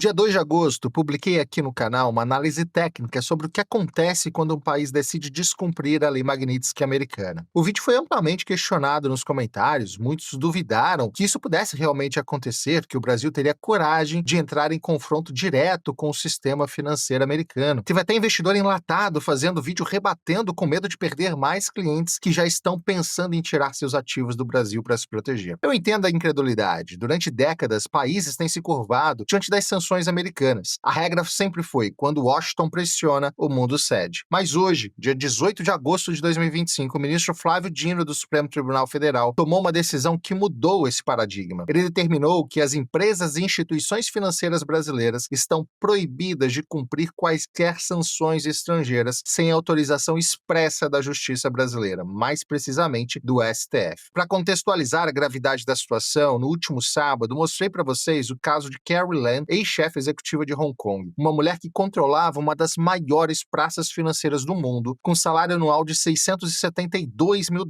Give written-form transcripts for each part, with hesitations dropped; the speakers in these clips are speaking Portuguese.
dia 2 de agosto, publiquei aqui no canal uma análise técnica sobre o que acontece quando um país decide descumprir a lei Magnitsky americana. O vídeo foi amplamente questionado nos comentários, muitos duvidaram que isso pudesse realmente acontecer, que o Brasil teria coragem de entrar em confronto direto com o sistema financeiro americano. Teve até investidor enlatado fazendo vídeo rebatendo com medo de perder mais clientes que já estão pensando em tirar seus ativos do Brasil para se proteger. Eu entendo a incredulidade. Durante décadas, países têm se curvado diante das sanções americanas. A regra sempre foi: quando Washington pressiona, o mundo cede. Mas hoje, dia 18 de agosto de 2025, o ministro Flávio Dino do Supremo Tribunal Federal tomou uma decisão que mudou esse paradigma. Ele determinou que as empresas e instituições financeiras brasileiras estão proibidas de cumprir quaisquer sanções estrangeiras sem autorização expressa da Justiça brasileira, mais precisamente do STF. Para contextualizar a gravidade da situação, no último sábado mostrei para vocês o caso de Carrie Lam, ex-chefe executiva de Hong Kong, uma mulher que controlava uma das maiores praças financeiras do mundo, com salário anual de $672 mil,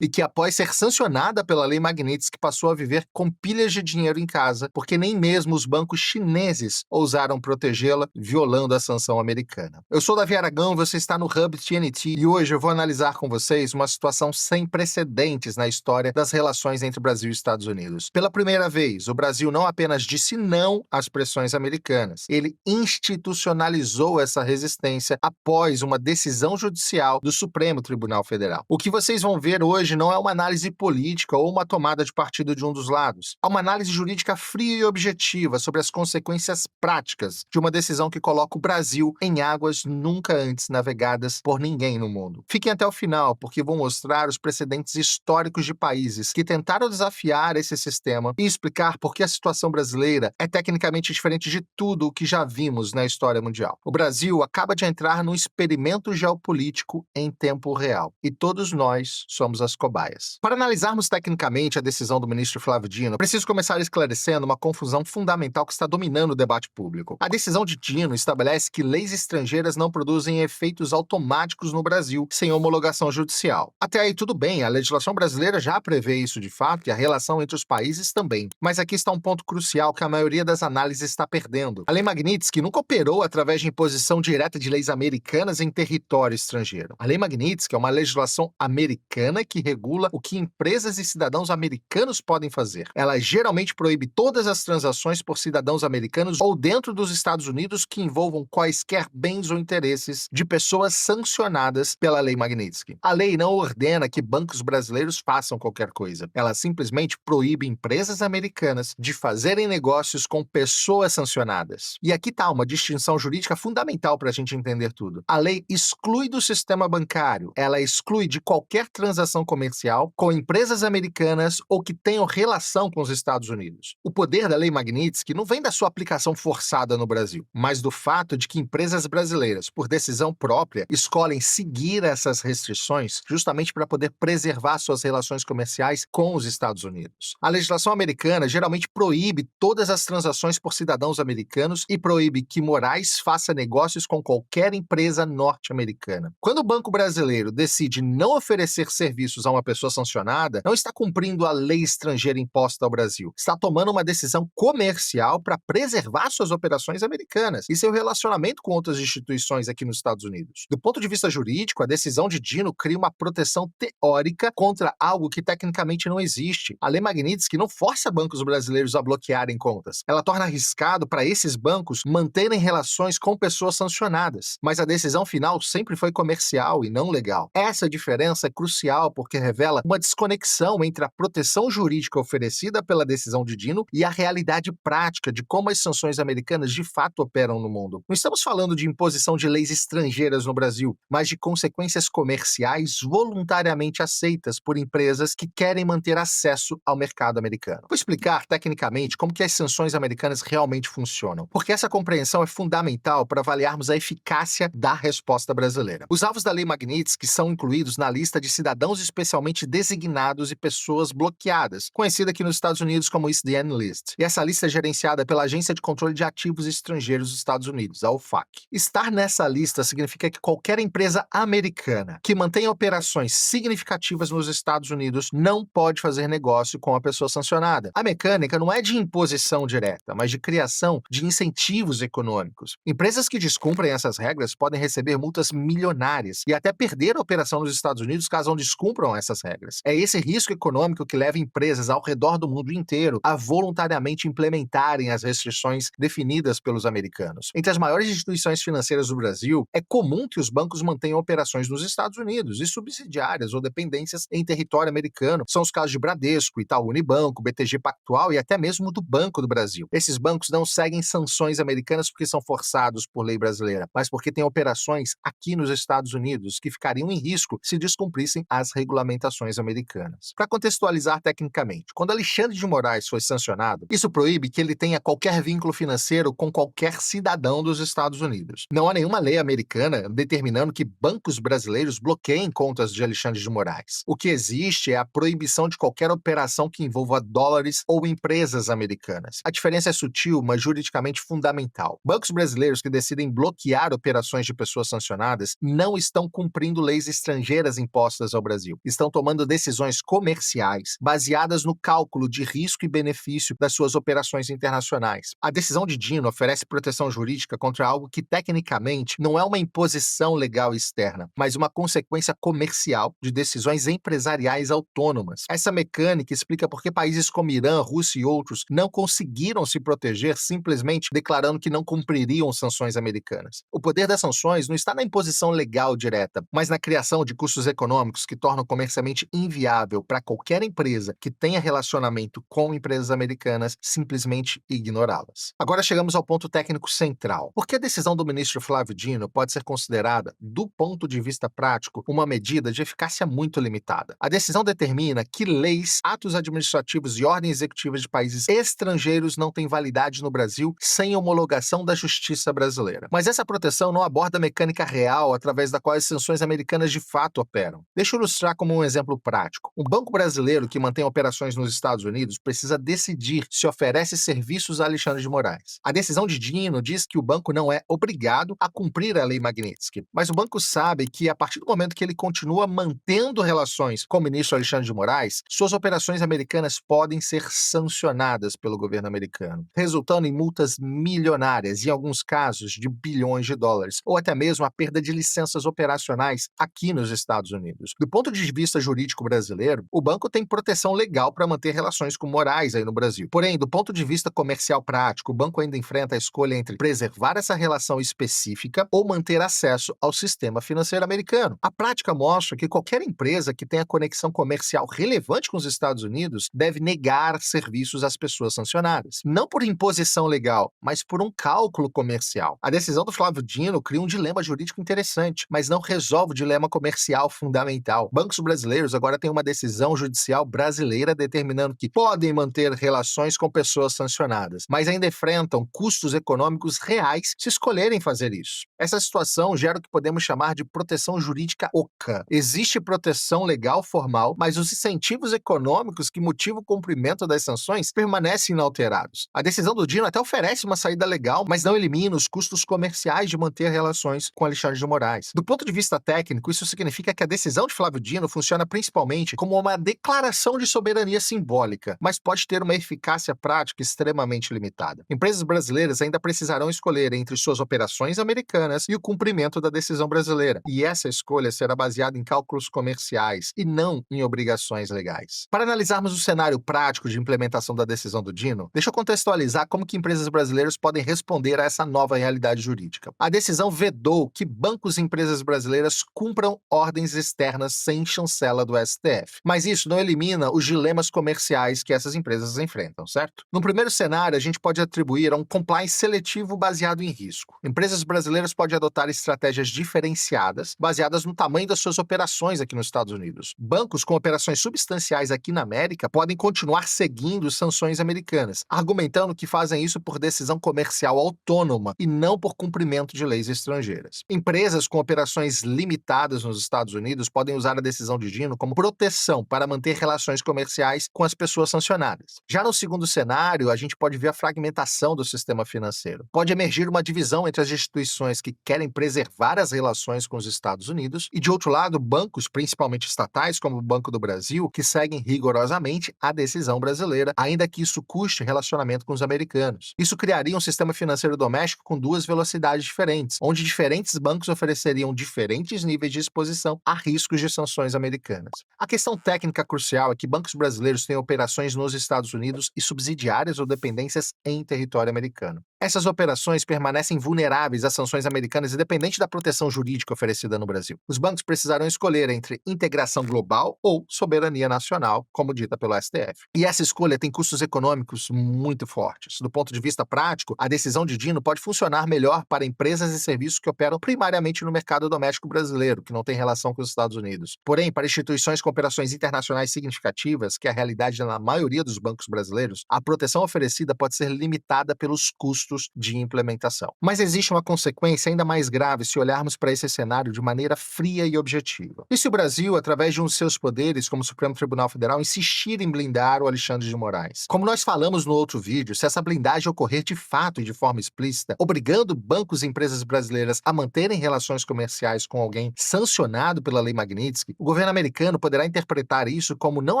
e que, após ser sancionada pela lei Magnitsky, passou a viver com pilhas de dinheiro em casa, porque nem mesmo os bancos chineses ousaram protegê-la, violando a sanção americana. Eu sou Davi Aragão, você está no Hub TNT, e hoje eu vou analisar com vocês uma situação sem precedentes na história das relações entre Brasil e Estados Unidos. Pela primeira vez, o Brasil não apenas disse não às pressões americanas, ele institucionalizou essa resistência após uma decisão judicial do Supremo Tribunal Federal. O que vocês vão ver hoje não é uma análise política ou uma tomada de partido de um dos lados. É uma análise jurídica fria e objetiva sobre as consequências práticas de uma decisão que coloca o Brasil em águas nunca antes navegadas por ninguém no mundo. Fiquem até o final, porque vou mostrar os precedentes históricos de países que tentaram desafiar esse sistema e explicar por que a situação brasileira é tecnicamente diferente de tudo o que já vimos na história mundial. O Brasil acaba de entrar num experimento geopolítico em tempo real, e todos nós somos as cobaias. Para analisarmos tecnicamente a decisão do ministro Flávio Dino, preciso começar esclarecendo uma confusão fundamental que está dominando o debate público. A decisão de Dino estabelece que leis estrangeiras não produzem efeitos automáticos no Brasil sem homologação judicial. Até aí tudo bem, a legislação brasileira já prevê isso de fato e a relação entre os países também. Mas aqui está um ponto crucial que a maioria das análises está perdendo. A lei Magnitsky nunca operou através de imposição direta de leis americanas em território estrangeiro. A lei Magnitsky é uma legislação americana que regula o que empresas e cidadãos americanos podem fazer. Ela geralmente proíbe todas as transações por cidadãos americanos ou dentro dos Estados Unidos que envolvam quaisquer bens ou interesses de pessoas sancionadas pela lei Magnitsky. A lei não ordena que bancos brasileiros façam qualquer coisa. Ela simplesmente proíbe empresas americanas de fazerem negócios com pessoas sancionadas. E aqui está uma distinção jurídica fundamental para a gente entender tudo. A lei exclui do sistema bancário, ela exclui de qualquer transação comercial com empresas americanas ou que tenham relação com os Estados Unidos. O poder da lei Magnitsky não vem da sua aplicação forçada no Brasil, mas do fato de que empresas brasileiras, por decisão própria, escolhem seguir essas restrições justamente para poder preservar suas relações comerciais com os Estados Unidos. A legislação americana geralmente proíbe todas as transações por cidadãos americanos e proíbe que Moraes faça negócios com qualquer empresa norte-americana. Quando o banco brasileiro decide não oferecer serviços a uma pessoa sancionada, não está cumprindo a lei estrangeira imposta ao Brasil. Está tomando uma decisão comercial para preservar suas operações americanas e seu relacionamento com outras instituições aqui nos Estados Unidos. Do ponto de vista jurídico, a decisão de Dino cria uma proteção teórica contra algo que tecnicamente não existe. A lei Magnitsky não força bancos brasileiros a bloquearem contas. Ela torna arriscado para esses bancos manterem relações com pessoas sancionadas. Mas a decisão final sempre foi comercial e não legal. Essa diferença é crucial porque revela uma desconexão entre a proteção jurídica oferecida pela decisão de Dino e a realidade prática de como as sanções americanas de fato operam no mundo. Não estamos falando de imposição de leis estrangeiras no Brasil, mas de consequências comerciais voluntariamente aceitas por empresas que querem manter acesso ao mercado americano. Vou explicar tecnicamente como que as sanções americanas realmente funcionam, porque essa compreensão é fundamental para avaliarmos a eficácia da resposta brasileira. Os alvos da lei Magnitsky são incluídos na lista de cidadãos especialmente designados e pessoas bloqueadas, conhecida aqui nos Estados Unidos como ICDN List. E essa lista é gerenciada pela Agência de Controle de Ativos Estrangeiros dos Estados Unidos, a OFAC. Estar nessa lista significa que qualquer empresa americana que mantenha operações significativas nos Estados Unidos não pode fazer negócio com a pessoa sancionada. A mecânica não é de imposição direta, mas de criação limitação de incentivos econômicos. Empresas que descumprem essas regras podem receber multas milionárias e até perder a operação nos Estados Unidos caso não descumpram essas regras. É esse risco econômico que leva empresas ao redor do mundo inteiro a voluntariamente implementarem as restrições definidas pelos americanos. Entre as maiores instituições financeiras do Brasil, é comum que os bancos mantenham operações nos Estados Unidos e subsidiárias ou dependências em território americano. São os casos de Bradesco, Itaú Unibanco, BTG Pactual e até mesmo do Banco do Brasil. Esses bancos não seguem sanções americanas porque são forçados por lei brasileira, mas porque têm operações aqui nos Estados Unidos que ficariam em risco se descumprissem as regulamentações americanas. Para contextualizar tecnicamente, quando Alexandre de Moraes foi sancionado, isso proíbe que ele tenha qualquer vínculo financeiro com qualquer cidadão dos Estados Unidos. Não há nenhuma lei americana determinando que bancos brasileiros bloqueiem contas de Alexandre de Moraes. O que existe é a proibição de qualquer operação que envolva dólares ou empresas americanas. A diferença é sutil, mas juridicamente fundamental. Bancos brasileiros que decidem bloquear operações de pessoas sancionadas não estão cumprindo leis estrangeiras impostas ao Brasil. Estão tomando decisões comerciais baseadas no cálculo de risco e benefício das suas operações internacionais. A decisão de Dino oferece proteção jurídica contra algo que, tecnicamente, não é uma imposição legal externa, mas uma consequência comercial de decisões empresariais autônomas. Essa mecânica explica por que países como Irã, Rússia e outros não conseguiram se proteger simplesmente declarando que não cumpririam sanções americanas. O poder das sanções não está na imposição legal direta, mas na criação de custos econômicos que tornam comercialmente inviável para qualquer empresa que tenha relacionamento com empresas americanas simplesmente ignorá-las. Agora chegamos ao ponto técnico central. Por que a decisão do ministro Flávio Dino pode ser considerada, do ponto de vista prático, uma medida de eficácia muito limitada? A decisão determina que leis, atos administrativos e ordens executivas de países estrangeiros não têm validade no Brasil sem homologação da justiça brasileira. Mas essa proteção não aborda a mecânica real através da qual as sanções americanas de fato operam. Deixa eu ilustrar como um exemplo prático. Um banco brasileiro que mantém operações nos Estados Unidos precisa decidir se oferece serviços a Alexandre de Moraes. A decisão de Dino diz que o banco não é obrigado a cumprir a lei Magnitsky, mas o banco sabe que, a partir do momento que ele continua mantendo relações com o ministro Alexandre de Moraes, suas operações americanas podem ser sancionadas pelo governo americano, resultando em multas milionárias, em alguns casos de bilhões de dólares, ou até mesmo a perda de licenças operacionais aqui nos Estados Unidos. Do ponto de vista jurídico brasileiro, o banco tem proteção legal para manter relações com Moraes aí no Brasil. Porém, do ponto de vista comercial prático, o banco ainda enfrenta a escolha entre preservar essa relação específica ou manter acesso ao sistema financeiro americano. A prática mostra que qualquer empresa que tenha conexão comercial relevante com os Estados Unidos deve negar serviços às pessoas sancionadas. Não por imposição legal, mas por um cálculo comercial. A decisão do Flávio Dino cria um dilema jurídico interessante, mas não resolve o dilema comercial fundamental. Bancos brasileiros agora têm uma decisão judicial brasileira determinando que podem manter relações com pessoas sancionadas, mas ainda enfrentam custos econômicos reais se escolherem fazer isso. Essa situação gera o que podemos chamar de proteção jurídica oca. Existe proteção legal formal, mas os incentivos econômicos que motivam o cumprimento das sanções permanecem inalterados. A decisão do Dino até oferece uma saída legal, mas não elimina os custos comerciais de manter relações com Alexandre de Moraes. Do ponto de vista técnico, isso significa que a decisão de Flávio Dino funciona principalmente como uma declaração de soberania simbólica, mas pode ter uma eficácia prática extremamente limitada. Empresas brasileiras ainda precisarão escolher entre suas operações americanas e o cumprimento da decisão brasileira, e essa escolha será baseada em cálculos comerciais e não em obrigações legais. Para analisarmos o cenário prático de implementação da decisão do Dino, deixa eu contextualizar como que empresas brasileiras podem responder a essa nova realidade jurídica. A decisão vedou que bancos e empresas brasileiras cumpram ordens externas sem chancela do STF. Mas isso não elimina os dilemas comerciais que essas empresas enfrentam, certo? No primeiro cenário, a gente pode atribuir a um compliance seletivo baseado em risco. Empresas brasileiras podem adotar estratégias diferenciadas, baseadas no tamanho das suas operações aqui nos Estados Unidos. Bancos com operações substanciais aqui na América podem continuar seguindo sanções americanas, argumentando que fazem isso por decisão comercial autônoma e não por cumprimento de leis estrangeiras. Empresas com operações limitadas nos Estados Unidos podem usar a decisão de Dino como proteção para manter relações comerciais com as pessoas sancionadas. Já no segundo cenário, a gente pode ver a fragmentação do sistema financeiro. Pode emergir uma divisão entre as instituições que querem preservar as relações com os Estados Unidos e, de outro lado, bancos, principalmente estatais, como o Banco do Brasil, que seguem rigorosamente a decisão brasileira, ainda que isso custe relacionamento com os americanos. americanos. Isso criaria um sistema financeiro doméstico com duas velocidades diferentes, onde diferentes bancos ofereceriam diferentes níveis de exposição a riscos de sanções americanas. A questão técnica crucial é que bancos brasileiros têm operações nos Estados Unidos e subsidiárias ou dependências em território americano. Essas operações permanecem vulneráveis às sanções americanas independente da proteção jurídica oferecida no Brasil. Os bancos precisarão escolher entre integração global ou soberania nacional, como dita pelo STF. E essa escolha tem custos econômicos muito fortes. Do ponto de vista prático, a decisão de Dino pode funcionar melhor para empresas e serviços que operam primariamente no mercado doméstico brasileiro, que não tem relação com os Estados Unidos. Porém, para instituições com operações internacionais significativas, que é a realidade na maioria dos bancos brasileiros, a proteção oferecida pode ser limitada pelos custos de implementação. Mas existe uma consequência ainda mais grave se olharmos para esse cenário de maneira fria e objetiva. E se o Brasil, através de um de seus poderes, como o Supremo Tribunal Federal, insistir em blindar o Alexandre de Moraes? Como nós falamos no outro vídeo, se essa blindagem ocorrer de fato e de forma explícita, obrigando bancos e empresas brasileiras a manterem relações comerciais com alguém sancionado pela Lei Magnitsky, o governo americano poderá interpretar isso como não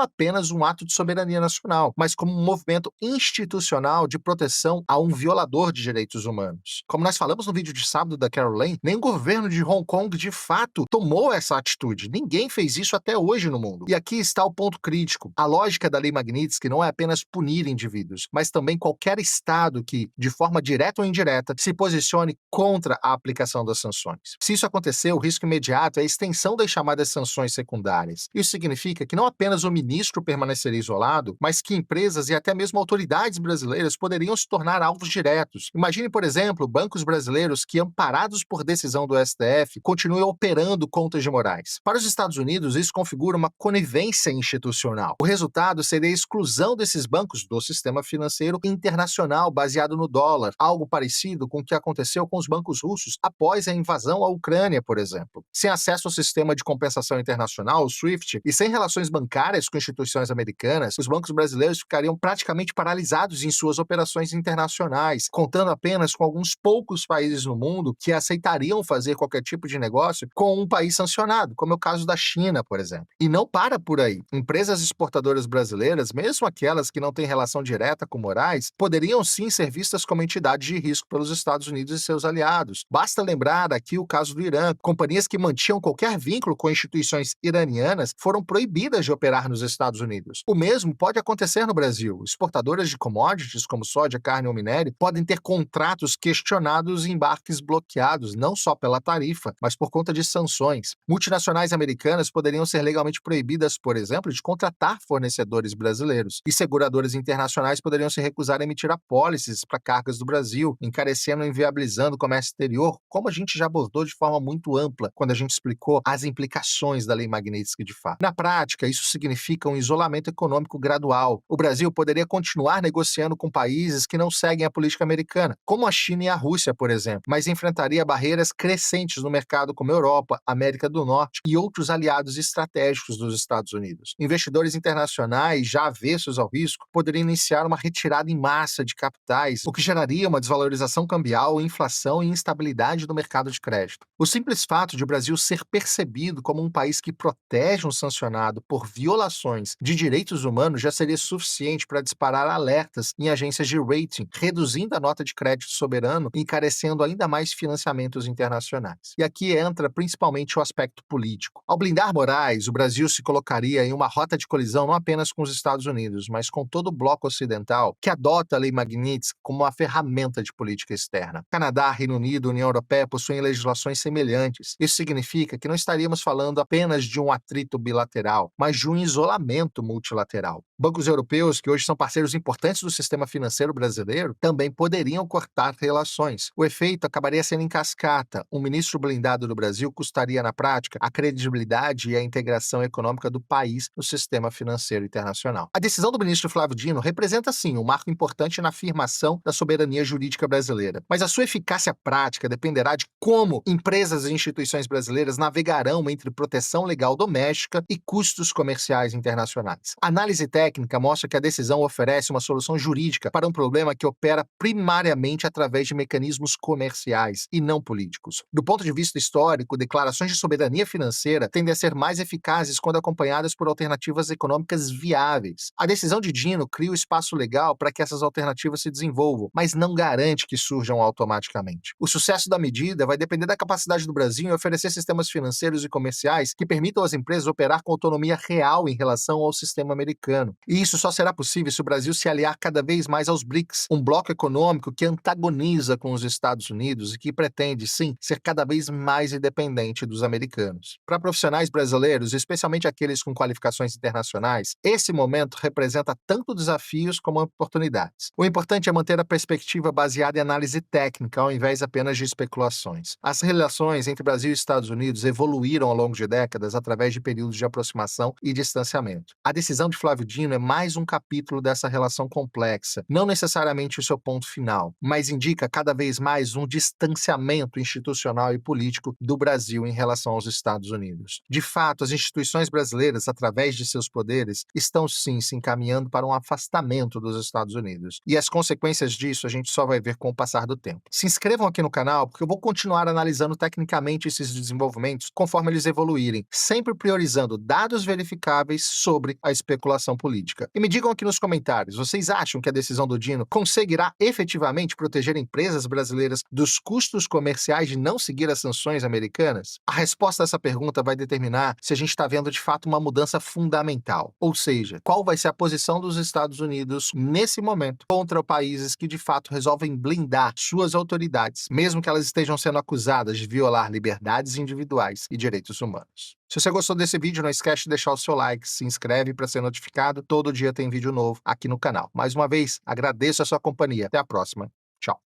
apenas um ato de soberania nacional, mas como um movimento institucional de proteção a um violador de direitos humanos. Como nós falamos no vídeo de sábado da Carol Lane, nem o governo de Hong Kong de fato tomou essa atitude. Ninguém fez isso até hoje no mundo. E aqui está o ponto crítico. A lógica da Lei Magnitsky não é apenas punir indivíduos, mas também qualquer Estado que, de forma direta ou indireta, se posicione contra a aplicação das sanções. Se isso acontecer, o risco imediato é a extensão das chamadas sanções secundárias. Isso significa que não apenas o ministro permaneceria isolado, mas que empresas e até mesmo autoridades brasileiras poderiam se tornar alvos diretos. Imagine, por exemplo, bancos brasileiros que, amparados por decisão do STF, continuem operando contas de Moraes. Para os Estados Unidos, isso configura uma conivência institucional. O resultado seria a exclusão desses bancos do sistema financeiro internacional baseado no dólar, algo parecido com o que aconteceu com os bancos russos após a invasão à Ucrânia, por exemplo. Sem acesso ao sistema de compensação internacional, o SWIFT, e sem relações bancárias com instituições americanas, os bancos brasileiros ficariam praticamente paralisados em suas operações internacionais, contando apenas com alguns poucos países no mundo que aceitariam fazer qualquer tipo de negócio com um país sancionado, como é o caso da China, por exemplo. E não para por aí. Empresas exportadoras brasileiras, mesmo aquelas que não têm relação direta com Moraes, poderiam sim ser vistas como entidades de risco pelos Estados Unidos e seus aliados. Basta lembrar aqui o caso do Irã. Companhias que mantinham qualquer vínculo com instituições iranianas foram proibidas de operar nos Estados Unidos. O mesmo pode acontecer no Brasil. Exportadoras de commodities, como soja, carne ou minério, podem ter contratos questionados e embarques bloqueados, não só pela tarifa, mas por conta de sanções. Multinacionais americanas poderiam ser legalmente proibidas, por exemplo, de contratar fornecedores brasileiros. E seguradoras internacionais poderiam se recusar a emitir apólices para cargas do Brasil, encarecendo e inviabilizando o comércio exterior, como a gente já abordou de forma muito ampla quando a gente explicou as implicações da Lei Magnitsky de fato. Na prática, isso significa um isolamento econômico gradual. O Brasil poderia continuar negociando com países que não seguem a política americana, como a China e a Rússia, por exemplo, mas enfrentaria barreiras crescentes no mercado como a Europa, América do Norte e outros aliados estratégicos dos Estados Unidos. Investidores internacionais, já avessos ao risco, poderiam iniciar uma retirada em massa de capitais, o que geraria uma desvalorização cambial, inflação e instabilidade do mercado de crédito. O simples fato de o Brasil ser percebido como um país que protege um sancionado por violações de direitos humanos já seria suficiente para disparar alertas em agências de rating, reduzindo a nota de crédito soberano e encarecendo ainda mais financiamentos internacionais. E aqui entra principalmente o aspecto político. Ao blindar Moraes, o Brasil se colocaria em uma rota de colisão não apenas com os Estados Unidos, mas com todo o bloco ocidental que adota a Lei Magnitsky como uma ferramenta de política externa. Canadá, Reino Unido e União Europeia possuem legislações semelhantes. Isso significa que não estaríamos falando apenas de um atrito bilateral, mas de um isolamento multilateral. Bancos europeus, que hoje são parceiros importantes do sistema financeiro brasileiro, também poderiam cortar relações. O efeito acabaria sendo em cascata. Um ministro blindado do Brasil custaria, na prática, a credibilidade e a integração econômica do país no sistema financeiro internacional. A decisão do ministro Flávio Dino representa, sim, um marco importante na afirmação da soberania jurídica brasileira. Mas a sua eficácia prática dependerá de como empresas e instituições brasileiras navegarão entre proteção legal doméstica e custos comerciais internacionais. A análise técnica técnica mostra que a decisão oferece uma solução jurídica para um problema que opera primariamente através de mecanismos comerciais e não políticos. Do ponto de vista histórico, declarações de soberania financeira tendem a ser mais eficazes quando acompanhadas por alternativas econômicas viáveis. A decisão de Dino cria o espaço legal para que essas alternativas se desenvolvam, mas não garante que surjam automaticamente. O sucesso da medida vai depender da capacidade do Brasil em oferecer sistemas financeiros e comerciais que permitam às empresas operar com autonomia real em relação ao sistema americano. E isso só será possível se o Brasil se aliar cada vez mais aos BRICS, um bloco econômico que antagoniza com os Estados Unidos e que pretende, sim, ser cada vez mais independente dos americanos. Para profissionais brasileiros, especialmente aqueles com qualificações internacionais, esse momento representa tanto desafios como oportunidades. O importante é manter a perspectiva baseada em análise técnica, ao invés apenas de especulações. As relações entre Brasil e Estados Unidos evoluíram ao longo de décadas através de períodos de aproximação e distanciamento. A decisão de Flávio Dino é mais um capítulo dessa relação complexa, não necessariamente o seu ponto final, mas indica cada vez mais um distanciamento institucional e político do Brasil em relação aos Estados Unidos. De fato, as instituições brasileiras, através de seus poderes, estão sim se encaminhando para um afastamento dos Estados Unidos. E as consequências disso a gente só vai ver com o passar do tempo. Se inscrevam aqui no canal, porque eu vou continuar analisando tecnicamente esses desenvolvimentos conforme eles evoluírem, sempre priorizando dados verificáveis sobre a especulação política. E me digam aqui nos comentários, vocês acham que a decisão do Dino conseguirá efetivamente proteger empresas brasileiras dos custos comerciais de não seguir as sanções americanas? A resposta a essa pergunta vai determinar se a gente está vendo de fato uma mudança fundamental, ou seja, qual vai ser a posição dos Estados Unidos nesse momento contra países que de fato resolvem blindar suas autoridades, mesmo que elas estejam sendo acusadas de violar liberdades individuais e direitos humanos. Se você gostou desse vídeo, não esquece de deixar o seu like, se inscreve para ser notificado, todo dia tem vídeo novo aqui no canal. Mais uma vez, agradeço a sua companhia. Até a próxima. Tchau.